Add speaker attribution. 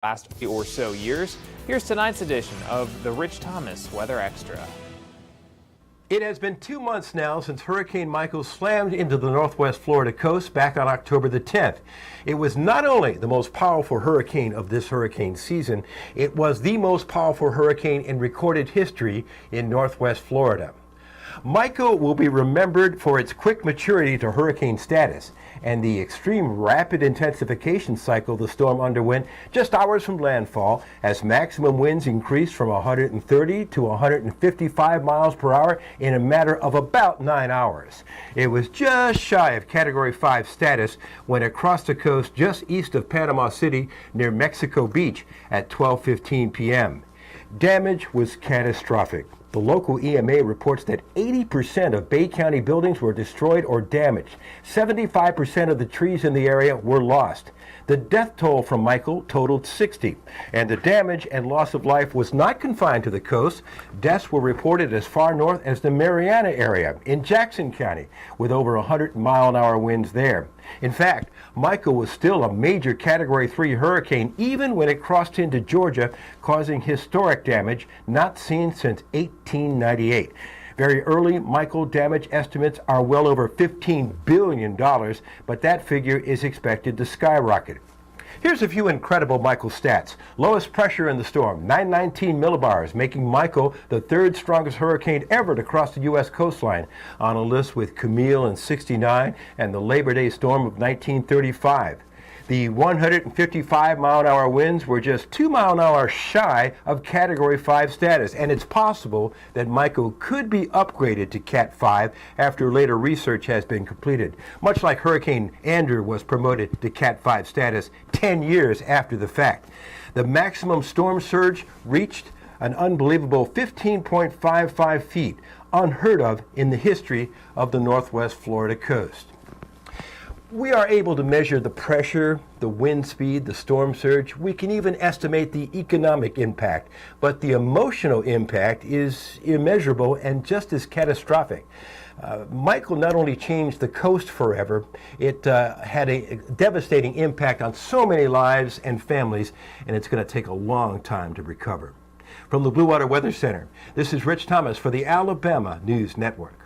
Speaker 1: last few or so years. Here's tonight's edition of the Rich Thomas Weather Extra.
Speaker 2: It has been 2 months now since Hurricane Michael slammed into the northwest Florida coast back on October the 10th. It was not only the most powerful hurricane of this hurricane season, it was the most powerful hurricane in recorded history in northwest Florida. Michael will be remembered for its quick maturity to hurricane status and the extreme rapid intensification cycle the storm underwent just hours from landfall as maximum winds increased from 130 to 155 miles per hour in a matter of about 9 hours. It was just shy of Category 5 status when it crossed the coast just east of Panama City near Mexico Beach at 12:15 p.m. Damage was catastrophic. The local EMA reports that 80% of Bay County buildings were destroyed or damaged. 75% of the trees in the area were lost. The death toll from Michael totaled 60, and the damage and loss of life was not confined to the coast. Deaths were reported as far north as the Mariana area in Jackson County, with over 100-mile-an-hour winds there. In fact, Michael was still a major Category 3 hurricane even when it crossed into Georgia, causing historic damage not seen since 1898. Very early Michael damage estimates are well over $15 billion, but that figure is expected to skyrocket. Here's a few incredible Michael stats. Lowest pressure in the storm, 919 millibars, making Michael the third strongest hurricane ever to cross the U.S. coastline, on a list with Camille in '69 and the Labor Day storm of 1935. The 155-mile-an-hour winds were just 2 miles an hour shy of Category 5 status, and it's possible that Michael could be upgraded to Cat 5 after later research has been completed, much like Hurricane Andrew was promoted to Cat 5 status 10 years after the fact. The maximum storm surge reached an unbelievable 15.55 feet, unheard of in the history of the northwest Florida coast. We are able to measure the pressure, the wind speed, the storm surge. We can even estimate the economic impact, but the emotional impact is immeasurable and just as catastrophic. Michael not only changed the coast forever, it had a devastating impact on so many lives and families, and it's going to take a long time to recover. From the Blue Water Weather Center, this is Rich Thomas for the Alabama News Network.